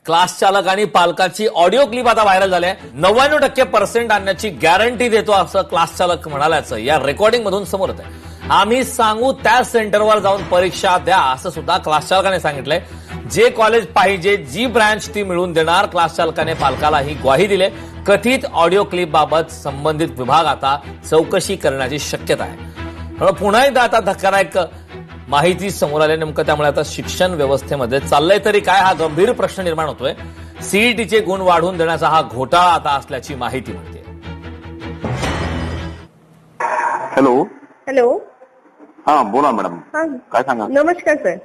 Class चालक आणि पालकाची ऑडिओ क्लिप आता व्हायरल झाली आहे. 99% आणण्याची गॅरंटी देतो असं क्लास चालक म्हणाल्याचं या रेकॉर्डिंग मधून समोर येत आहे. आम्ही सांगू त्या सेंटरवर जाऊन परीक्षा द्या असं सुद्धा क्लास चालकाने सांगितलंय. जे कॉलेज पाहिजे जी ब्रँच ती मिळवून देणार क्लास चालकाने पालकाला ही ग्वाही दिली. कथित ऑडिओ क्लिप बाबत संबंधित विभाग आता चौकशी करण्याची शक्यता आहे. पुन्हा एकदा आता धक्कादायक माहिती समोर आली. नेमकं त्यामुळे आता शिक्षण व्यवस्थेमध्ये चाललंय तरी काय हा गंभीर प्रश्न निर्माण होतोय. सीईटीचे गुण वाढवून देण्याचा हा घोटाळा आता असल्याची माहिती मिळते. Hello hello. हा बोला मॅडम. हा काय सांगा. नमस्कार सर.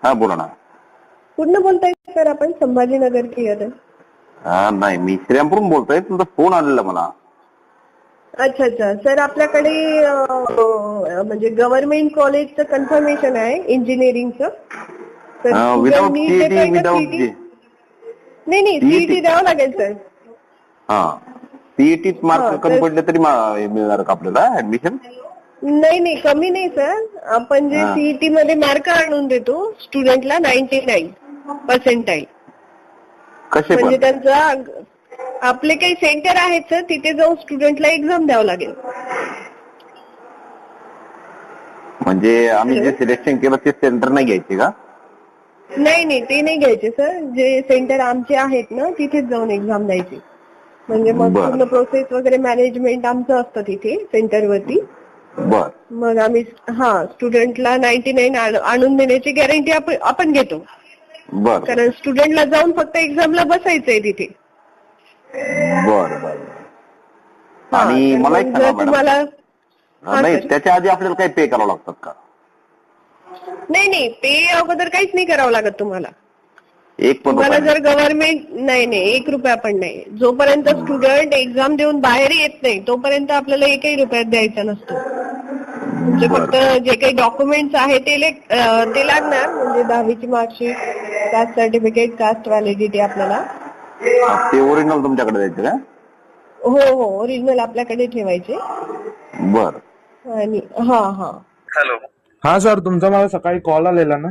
हा बोला ना. कुठनं बोलताय सर आपण? संभाजीनगर क्लिअर. नाही मी श्रीरामपूरून बोलतोय. तुमचा फोन आलेला मला. अच्छा अच्छा सर, आपल्याकडे म्हणजे गव्हर्नमेंट कॉलेजचं कन्फर्मेशन आहे इंजिनिअरिंगचं. विदाउट सीईटी विदाउट जी. नाही सीईटी द्यावं लागेल सर. हा सीईटी मार्क कमी पडले तरी मिळणार का आपल्याला ऍडमिशन? नाही कमी नाही सर. आपण जे सीईटी मध्ये मार्क आणून देतो स्टुडंटला 99% कसे म्हणजे पण त्यांचा आपले काही सेंटर आहेत सर, तिथे जाऊन स्टुडंटला एक्झाम द्यावं लागेल. म्हणजे आम्ही जे सिलेक्शन केलं ते सेंटर नाही घ्यायचे का? नाही ते नाही घ्यायचे सर. जे सेंटर आमचे आहेत ना तिथेच जाऊन एक्झाम द्यायची. म्हणजे मग पूर्ण प्रोसेस वगैरे मॅनेजमेंट आमचं असतं तिथे सेंटरवरती. बर. मग आम्ही स्टुडंटला 99 आणून देण्याची गॅरंटी आपण घेतो. बर. कारण स्टुडंटला जाऊन फक्त एक्झामला बसायचंय तिथे. बर बर. आणि मला एक सांगा तुम्हाला नाही त्याच्या आधी आपल्याला काही पे करावं लागतात का? नाही पे अगोदर काहीच नाही करावं लागत तुम्हाला. एक पण तुम्हाला जर गव्हर्नमेंट नाही 1 रुपया पण नाही. जोपर्यंत स्टुडंट एक्झाम देऊन बाहेर येत नाही तोपर्यंत आपल्याला 1ही रुपयात द्यायचा नसतो. तुमचे फक्त जे काही डॉक्युमेंट्स आहे ते लागणार. म्हणजे 10वीची marksheet, caste certificate, caste validity आपल्याला ते ओरिजिनल तुमच्याकडे द्यायचं का? हो ओरिजिनल आपल्याकडे ठेवायचे. बर. आणि हॅलो. हा सर, तुमचा मला सकाळी कॉल आलेला ना.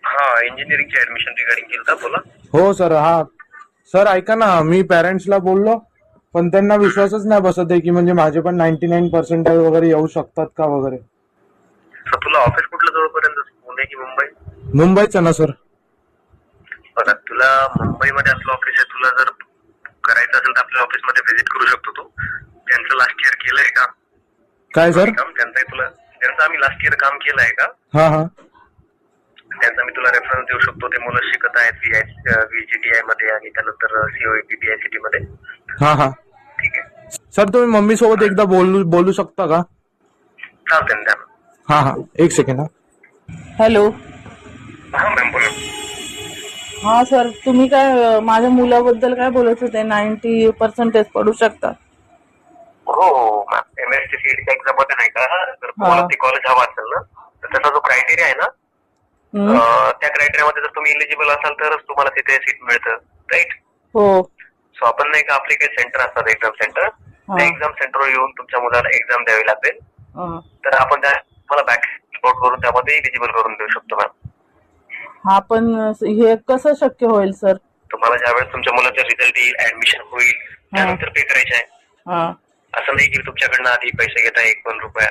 हा इंजिनिअरिंगची ऍडमिशन रिगार्डिंग केलं बोला. हो सर. हा सर ऐका ना, मी पॅरेंट्सला बोललो पण त्यांना विश्वासच नाही बसत आहे की म्हणजे माझे पण 99% वगैरे येऊ शकतात का वगैरे. सर तुला ऑफिस कुठलं जवळपर्यंत, पुणे की मुंबई? मुंबईचं ना सर. बघा तुला मुंबईमध्ये असलं ऑफिस आहे, तुला जर करायचं असेल तर आपल्या ऑफिसमध्ये व्हिजिट करू शकतो तू. त्यांचं लास्ट इयर केलंय का? काय सर? त्यांचं आम्ही लास्ट इयर काम केलंय का? हा त्यांचा मी तुला रेफरन्स देऊ शकतो. ते मुलं शिकत आहेत VGTI मध्ये आणि त्यानंतर COEP DICT मध्ये. हा ठीक आहे सर. तुम्ही मम्मी सोबत एकदा बोलू शकता का? चालते ना. हा 1 सेकंड. हॅलो. हा मॅम बोला. हा सर, तुम्ही काय माझ्या मुलाबद्दल काय बोलत होते? 90% पडू शकतात. हो मॅम. MSc CET एक्झाम मध्ये नाही का, जर तुम्हाला ते कॉलेज हवं असेल ना तर त्याचा जो क्रायटेरिया आहे ना त्या क्रायटेरियामध्ये जर तुम्ही इलिजिबल असाल तरच तुम्हाला तिथे सीट मिळतं. राईट. हो. सो आपण नाही का आपले काही सेंटर असतात एक्झाम सेंटर, त्या एक्झाम सेंटरवर येऊन तुमच्या मुलाला एक्झाम द्यावी लागेल. तर आपण तुम्हाला बॅक सपोर्ट करून त्यामध्ये इलिजिबल करून देऊ शकतो मॅम. हा पण हे कसं शक्य होईल सर? तुम्हाला ज्यावेळेस तुमच्या मुलाचा रिझल्ट येईल, ऍडमिशन होईल, त्यानंतर पे करायचे आहे. असं नाही की तुमच्याकडनं आधी पैसे घेता 1 पण रुपया.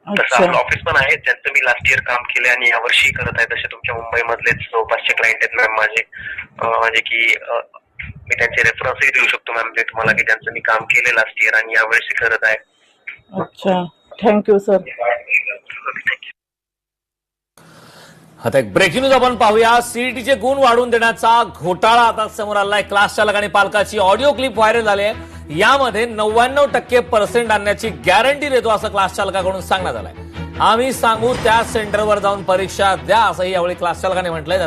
तसं आपलं ऑफिस पण आहे, ज्यांचं मी लास्ट इयर काम केलं आणि यावर्षी करत आहे. तसे तुमच्या मुंबईमधलेच जवळपासचे क्लायंट आहेत मॅम माझे. म्हणजे की मी त्यांचे रेफरन्सही देऊ शकतो मॅम ते तुम्हाला की त्यांचं मी काम केलं लास्ट इयर आणि यावर्षी करत आहे. अच्छा, थँक्यू सर. आता एक ब्रेकिंग न्यूज आपण पाहूया. सीईटीचे गुण वाढवून देण्याचा घोटाळा आता समोर आलाय. क्लास चालक आणि पालकाची ऑडिओ क्लिप व्हायरल झाली आहे. यामध्ये 99% आणण्याची गॅरंटी देतो असं क्लास चालकाकडून सांगण्यात आलंय. आम्ही सांगू त्या सेंटरवर जाऊन परीक्षा द्या असंही यावेळी क्लास चालकाने म्हटलंय.